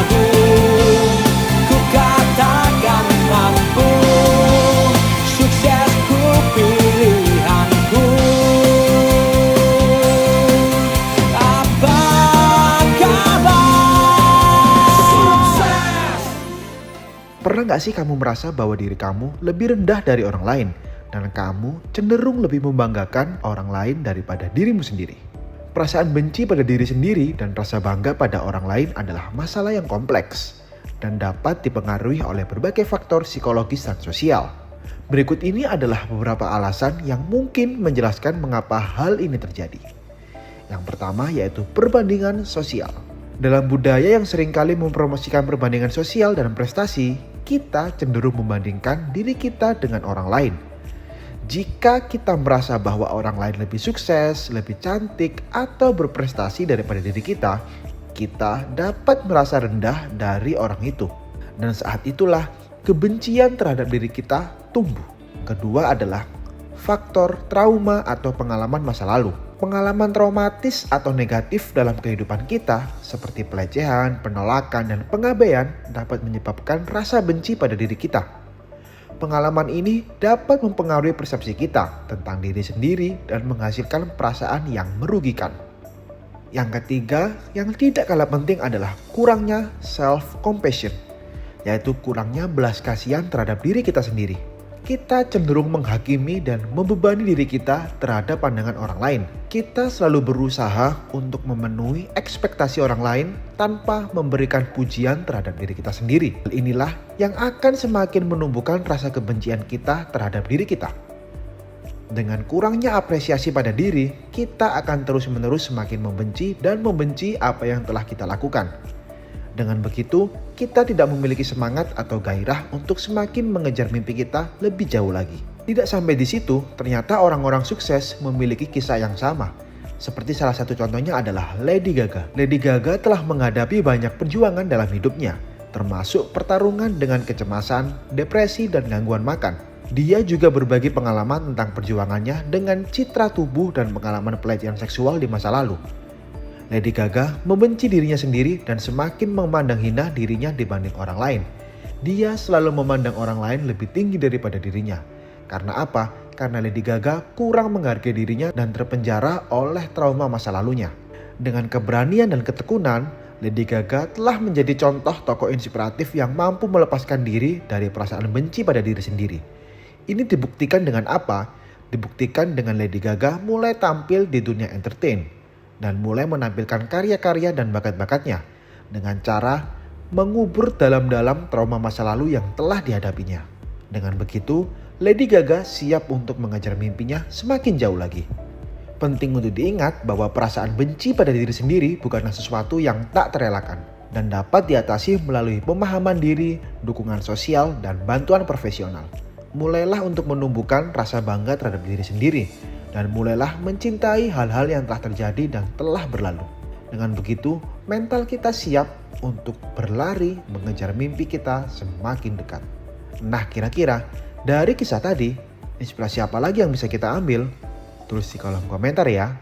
tahu, ku katakan mampu, suksesku pilihanku. Apa kabar? Sukses! Pernah gak sih kamu merasa bahwa diri kamu lebih rendah dari orang lain? Dan kamu cenderung lebih membanggakan orang lain daripada dirimu sendiri. Perasaan benci pada diri sendiri dan rasa bangga pada orang lain adalah masalah yang kompleks dan dapat dipengaruhi oleh berbagai faktor psikologis dan sosial. Berikut ini adalah beberapa alasan yang mungkin menjelaskan mengapa hal ini terjadi. Yang pertama yaitu perbandingan sosial. Dalam budaya yang seringkali mempromosikan perbandingan sosial dan prestasi, kita cenderung membandingkan diri kita dengan orang lain. Jika kita merasa bahwa orang lain lebih sukses, lebih cantik, atau berprestasi daripada diri kita, kita dapat merasa rendah dari orang itu. Dan saat itulah kebencian terhadap diri kita tumbuh. Kedua adalah faktor trauma atau pengalaman masa lalu. Pengalaman traumatis atau negatif dalam kehidupan kita, seperti pelecehan, penolakan, dan pengabaian dapat menyebabkan rasa benci pada diri kita. Pengalaman ini dapat mempengaruhi persepsi kita tentang diri sendiri dan menghasilkan perasaan yang merugikan. Yang ketiga, yang tidak kalah penting adalah kurangnya self-compassion, yaitu kurangnya belas kasihan terhadap diri kita sendiri. Kita cenderung menghakimi dan membebani diri kita terhadap pandangan orang lain. Kita selalu berusaha untuk memenuhi ekspektasi orang lain tanpa memberikan pujian terhadap diri kita sendiri. Hal inilah yang akan semakin menumbuhkan rasa kebencian kita terhadap diri kita. Dengan kurangnya apresiasi pada diri, kita akan terus-menerus semakin membenci dan membenci apa yang telah kita lakukan. Dengan begitu, kita tidak memiliki semangat atau gairah untuk semakin mengejar mimpi kita lebih jauh lagi. Tidak sampai di situ, ternyata orang-orang sukses memiliki kisah yang sama. Seperti salah satu contohnya adalah Lady Gaga. Lady Gaga telah menghadapi banyak perjuangan dalam hidupnya, termasuk pertarungan dengan kecemasan, depresi, dan gangguan makan. Dia juga berbagi pengalaman tentang perjuangannya dengan citra tubuh dan pengalaman pelecehan seksual di masa lalu. Lady Gaga membenci dirinya sendiri dan semakin memandang hina dirinya dibanding orang lain. Dia selalu memandang orang lain lebih tinggi daripada dirinya. Karena apa? Karena Lady Gaga kurang menghargai dirinya dan terpenjara oleh trauma masa lalunya. Dengan keberanian dan ketekunan, Lady Gaga telah menjadi contoh tokoh inspiratif yang mampu melepaskan diri dari perasaan benci pada diri sendiri. Ini dibuktikan dengan apa? Dibuktikan dengan Lady Gaga mulai tampil di dunia entertain dan mulai menampilkan karya-karya dan bakat-bakatnya dengan cara mengubur dalam-dalam trauma masa lalu yang telah dihadapinya. Dengan begitu, Lady Gaga siap untuk mengejar mimpinya semakin jauh lagi. Penting untuk diingat bahwa perasaan benci pada diri sendiri bukanlah sesuatu yang tak terelakkan dan dapat diatasi melalui pemahaman diri, dukungan sosial, dan bantuan profesional. Mulailah untuk menumbuhkan rasa bangga terhadap diri sendiri dan mulailah mencintai hal-hal yang telah terjadi dan telah berlalu. Dengan begitu, mental kita siap untuk berlari mengejar mimpi kita semakin dekat. Nah, kira-kira dari kisah tadi, inspirasi apa lagi yang bisa kita ambil? Tulis di kolom komentar ya.